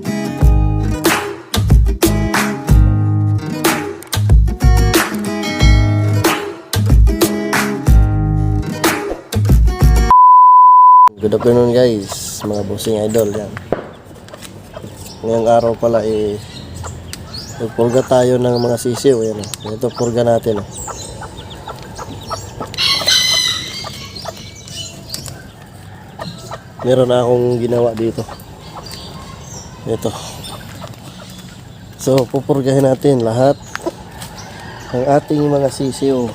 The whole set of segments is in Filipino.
Good afternoon guys, mga bossing idol yan. Ngayong araw pala magpurga tayo ng mga sisiw. Yan, ito purga natin. Meron na akong ginawa dito. Ito. So pupurgahin natin lahat ng ating mga sisiw,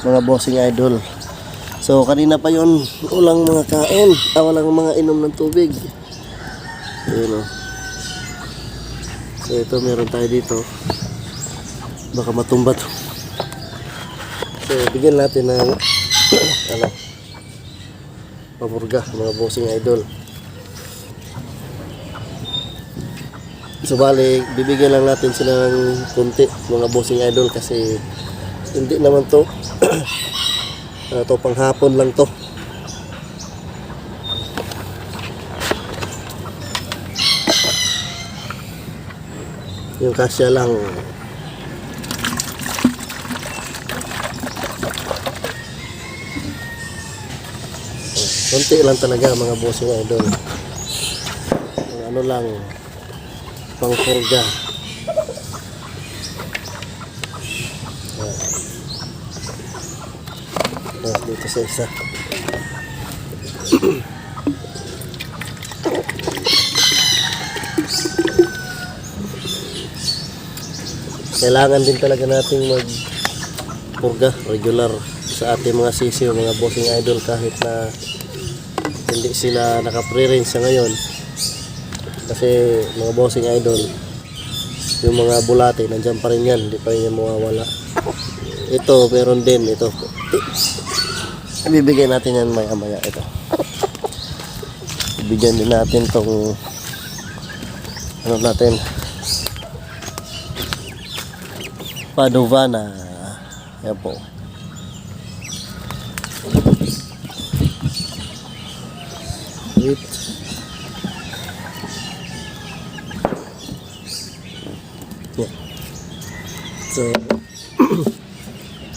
mga bossing idol. So kanina pa yon, walang mga kain, walang mga inom ng tubig. Ayun o. So ito meron tayo dito. Baka matumba to. So bigyan natin ng papurga, mga bossing idol. So bali, bibigyan lang natin sila ng konti, mga bossing idol, kasi hindi naman to ito panghapon lang to. Yung kasya lang. Konti lang talaga mga bossing idol. Ano lang, pangpurga. Dito sa isa. Kailangan din talaga nating magpurga regular sa ating mga sisiw, mga bossing idol, kahit na hindi sila naka-pre-range sa ngayon. Kasi mga bossing idol, yung mga bulate nandiyan pa rin yan, hindi pa rin yan mawawala. Ito meron din, ito ibibigay natin yan maya-maya. Ito ibigyan din natin tong ano natin, Padovana. Yan po. Wait. Yeah. So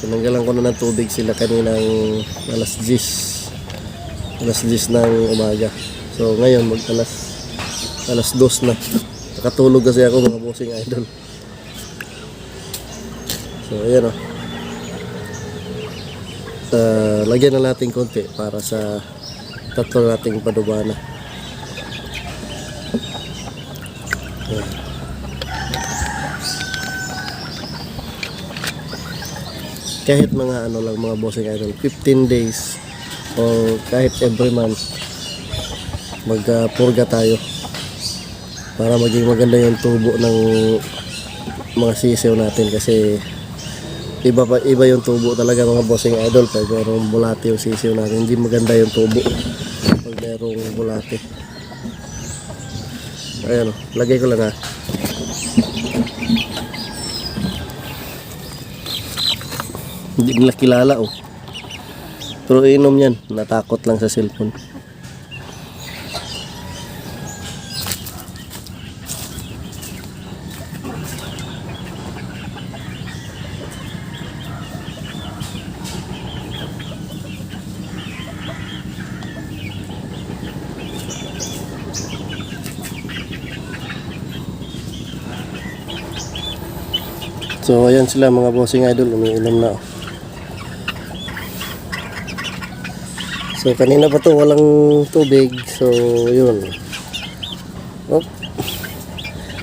tinanggalan ko na ng tubig sila kaninang alas 10 ng umaga. So ngayon alas 2 na. Nakatulog kasi ako, mga bossing idol. So ayan o. Lagyan na natin konti para sa tatlo nating padubana. Ayan. Kahit mga ano lang mga bossing idol, 15 days o kahit every month magpurga tayo para maging maganda yung tubo ng mga sisiw natin. Kasi iba yung tubo talaga mga bossing idol pag merong bulate yung sisiw natin. Hindi maganda yung tubo pag merong bulate. Ayan o, lagay ko lang ha. Hindi nila kilala oh. Pero inom yan, natakot lang sa cellphone. So ayan sila mga bossing idol, umiinom na oh. So kanina pa to walang tubig. So yun.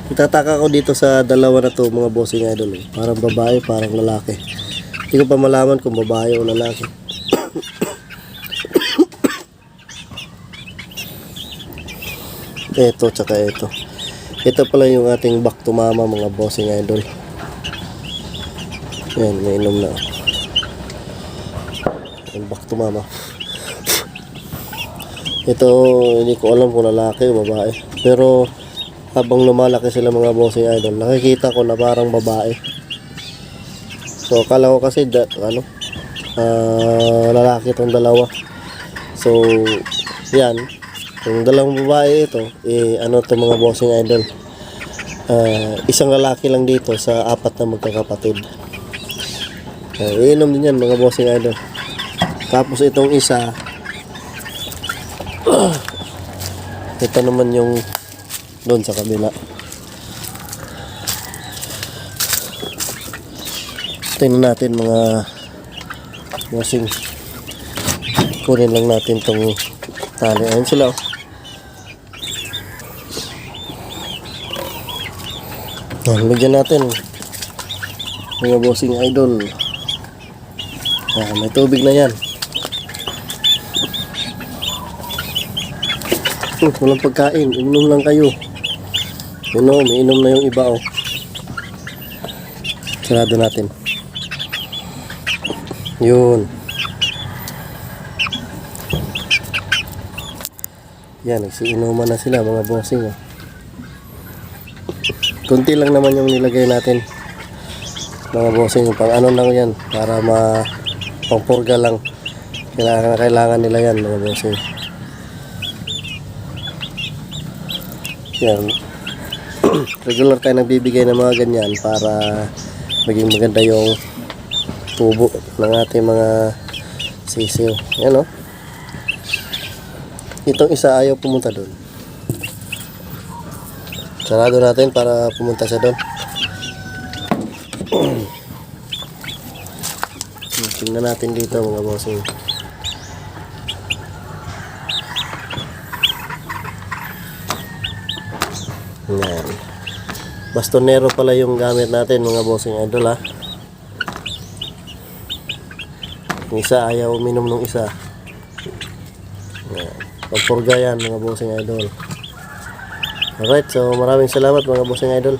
Itataka ko dito sa dalawa na to mga bossing idol. Parang babae, parang lalaki. Hindi ko pa malaman kung babae o lalaki. Ito tsaka ito. Ito pala yung ating back to mama mga bossing idol. Yan, may inom na. Yung back to mama. Ito, hindi ko alam kung lalaki o babae. Pero habang lumalaki sila mga bossing idol, nakikita ko na parang babae. So akala ko kasi lalaki itong dalawa. So yan, Yung dalawang babae ito, ano to mga bossing idol. Isang lalaki lang dito sa apat na magkakapatid. Iinom din yan mga bossing idol. Tapos itong isa, ito naman yung doon sa kabila. Tingnan natin mga bossing. Kunin lang natin tong tali. Ayun sila. Lagyan natin mga bossing idol. May tubig na yan. Walang pagkain. Inom lang kayo. Inom na yung iba oh. Sarado natin. Yun. Yan, nagsiinuman na sila mga bossing oh. Kunti lang naman yung nilagay natin mga bossing, pang ano lang yan para pang purga lang. Kailangan nila yan mga bossing. Yan. Regular tayo nagbibigay ng mga ganyan para maging maganda yung tubo ng ating mga sisiw. Yan o. Itong isa ayaw pumunta doon. Sarado natin para pumunta siya doon. Tingnan natin dito mga bossing. Yan. Bastonero pala yung gamit natin mga bossing idol ha. Yung isa ayaw uminom ng isa. Yan. Pagpurga yan mga bossing idol. Alright, so maraming salamat mga bossing idol.